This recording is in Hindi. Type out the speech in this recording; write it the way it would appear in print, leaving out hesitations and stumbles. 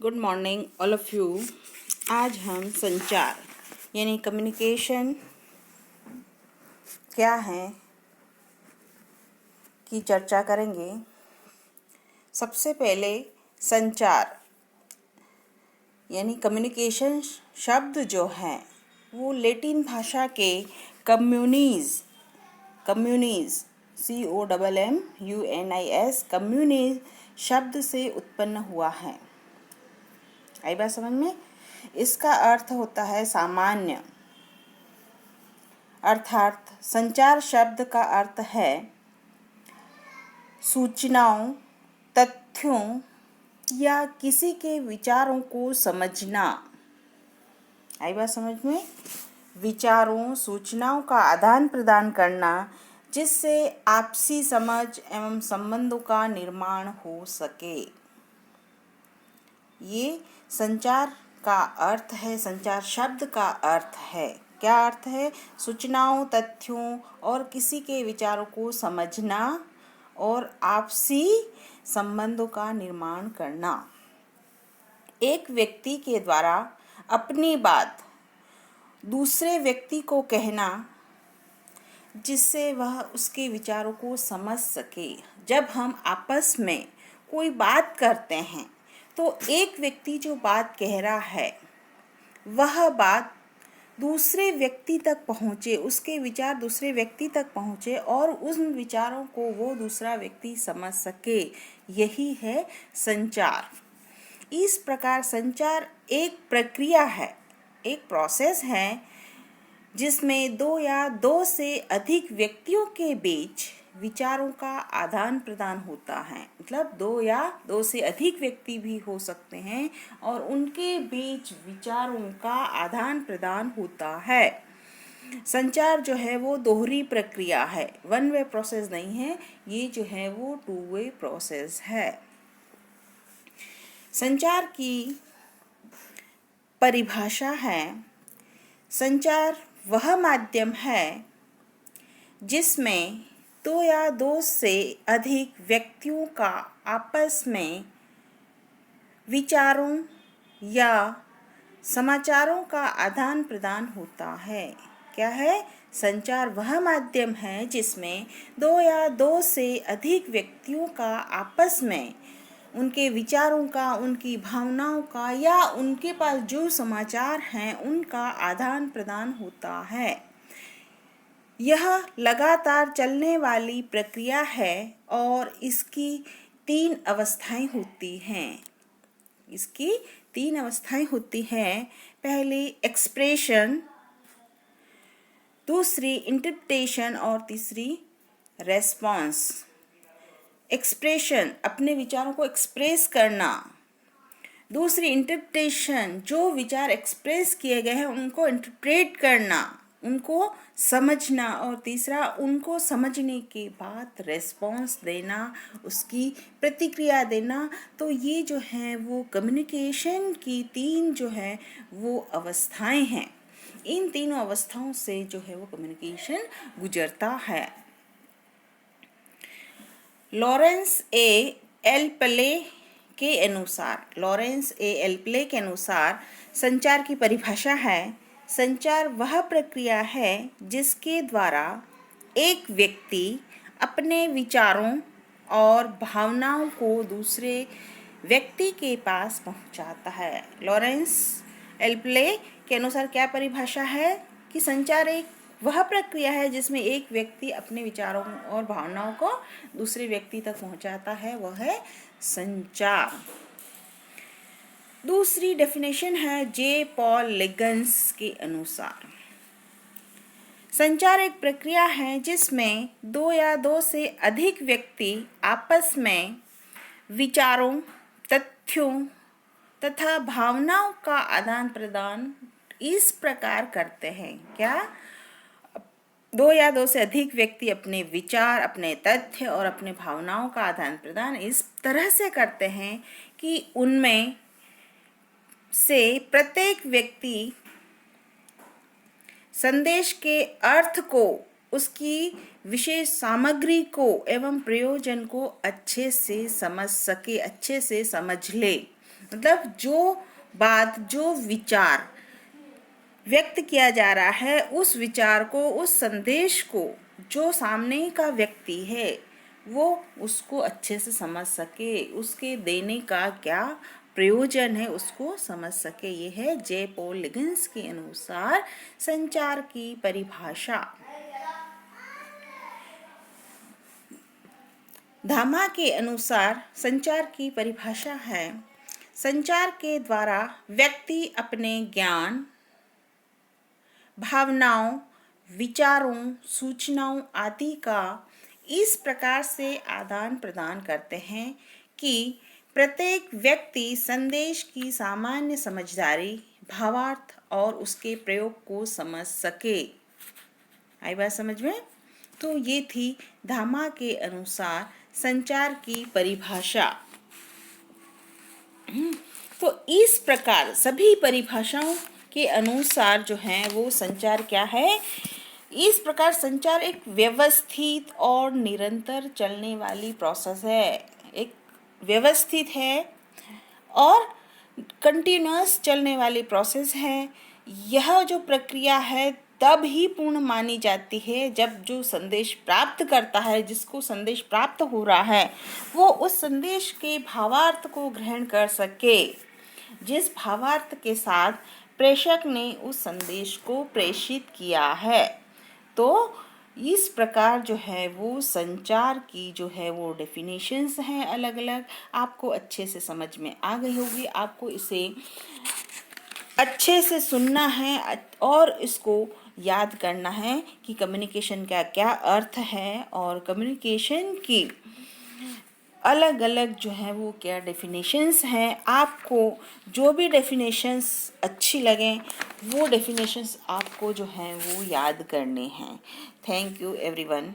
Good morning all of you. आज हम संचार यानी कम्युनिकेशन क्या है की चर्चा करेंगे। सबसे पहले संचार यानी कम्युनिकेशन शब्द जो है वो लैटिन भाषा के कम्युनीज COMMUNIS कम्युनीज शब्द से उत्पन्न हुआ है। आई बात समझ में? इसका अर्थ होता है सामान्य, अर्थात संचार शब्द का अर्थ है सूचनाओं, तथ्यों या किसी के विचारों को समझना। आई बात समझ में? विचारों, सूचनाओं का आदान प्रदान करना जिससे आपसी समझ एवं संबंधों का निर्माण हो सके। ये संचार का अर्थ है, संचार शब्द का अर्थ है। क्या अर्थ है? सूचनाओं, तथ्यों और किसी के विचारों को समझना और आपसी संबंधों का निर्माण करना। एक व्यक्ति के द्वारा अपनी बात दूसरे व्यक्ति को कहना जिससे वह उसके विचारों को समझ सके। जब हम आपस में कोई बात करते हैं तो एक व्यक्ति जो बात कह रहा है वह बात दूसरे व्यक्ति तक पहुँचे, उसके विचार दूसरे व्यक्ति तक पहुँचे और उन विचारों को वो दूसरा व्यक्ति समझ सके। यही है संचार। इस प्रकार संचार एक प्रक्रिया है, एक प्रोसेस है जिसमें दो या दो से अधिक व्यक्तियों के बीच विचारों का आदान प्रदान होता है। मतलब दो या दो से अधिक व्यक्ति भी हो सकते हैं और उनके बीच विचारों का आदान प्रदान होता है। संचार जो है वो दोहरी प्रक्रिया है, वन वे प्रोसेस नहीं है। ये जो है वो टू वे प्रोसेस है। संचार की परिभाषा है, संचार वह माध्यम है जिसमें दो या दो से अधिक व्यक्तियों का आपस में विचारों या समाचारों का आदान प्रदान होता है। क्या है? संचार वह माध्यम है जिसमें दो या दो से अधिक व्यक्तियों का आपस में उनके विचारों का, उनकी भावनाओं का या उनके पास जो समाचार हैं उनका आदान प्रदान होता है। यह लगातार चलने वाली प्रक्रिया है और इसकी तीन अवस्थाएं होती हैं। इसकी तीन अवस्थाएं होती हैं। पहली एक्सप्रेशन, दूसरी इंटरप्रिटेशन और तीसरी रेस्पॉन्स। एक्सप्रेशन, अपने विचारों को एक्सप्रेस करना। दूसरी इंटरप्रिटेशन, जो विचार एक्सप्रेस किए गए हैं उनको इंटरप्रेट करना, उनको समझना। और तीसरा, उनको समझने के बाद रेस्पॉन्स देना, उसकी प्रतिक्रिया देना। तो ये जो है वो कम्युनिकेशन की तीन जो है वो अवस्थाएं हैं। इन तीनों अवस्थाओं से जो है वो कम्युनिकेशन गुजरता है। लॉरेंस एल प्ले के अनुसार संचार की परिभाषा है, संचार वह प्रक्रिया है जिसके द्वारा एक व्यक्ति अपने विचारों और भावनाओं को दूसरे व्यक्ति के पास पहुंचाता है। लॉरेंस एल प्ले के अनुसार क्या परिभाषा है कि संचार एक वह प्रक्रिया है जिसमें एक व्यक्ति अपने विचारों और भावनाओं को दूसरे व्यक्ति तक पहुंचाता है, वह है संचार। दूसरी डेफिनेशन है जे पॉल लिगन्स के अनुसार, संचार एक प्रक्रिया है जिसमें दो या दो से अधिक व्यक्ति आपस में विचारों, तथ्यों तथा भावनाओं का आदान प्रदान इस प्रकार करते हैं। क्या? दो या दो से अधिक व्यक्ति अपने विचार, अपने तथ्य और अपने भावनाओं का आदान प्रदान इस तरह से करते हैं कि उनमें से प्रत्येक व्यक्ति संदेश के अर्थ को, उसकी विशेष सामग्री को एवं प्रयोजन को अच्छे से समझ सके, अच्छे से समझ ले। मतलब जो बात, जो विचार व्यक्त किया जा रहा है, उस विचार को, उस संदेश को जो सामने का व्यक्ति है वो उसको अच्छे से समझ सके, उसके देने का क्या प्रयोजन है उसको समझ सके। ये है जे पॉल लिगिंस के अनुसार संचार की परिभाषा। धामा के अनुसार संचार की परिभाषा है, संचार के द्वारा व्यक्ति अपने ज्ञान, भावनाओं, विचारों, सूचनाओं आदि का इस प्रकार से आदान प्रदान करते हैं कि प्रत्येक व्यक्ति संदेश की सामान्य समझदारी, भावार्थ और उसके प्रयोग को समझ सके। आई बात समझ में? तो ये थी धामा के अनुसार संचार की परिभाषा। तो इस प्रकार सभी परिभाषाओं के अनुसार जो है वो संचार क्या है? इस प्रकार संचार एक व्यवस्थित और निरंतर चलने वाली प्रोसेस है, एक व्यवस्थित है और कंटिन्यूअस चलने वाली प्रोसेस है। यह जो प्रक्रिया है तब ही पूर्ण मानी जाती है जब जो संदेश प्राप्त करता है, जिसको संदेश प्राप्त हो रहा है, वो उस संदेश के भावार्थ को ग्रहण कर सके, जिस भावार्थ के साथ प्रेषक ने उस संदेश को प्रेषित किया है। तो इस प्रकार जो है वो संचार की जो है वो डेफिनेशंस हैं अलग अलग, आपको अच्छे से समझ में आ गई होगी। आपको इसे अच्छे से सुनना है और इसको याद करना है कि कम्युनिकेशन का क्या अर्थ है और कम्युनिकेशन की अलग अलग जो है वो क्या डेफिनेशंस हैं। आपको जो भी डेफिनेशंस अच्छी लगें वो डेफिनेशंस आपको जो हैं वो याद करने हैं। Thank you everyone.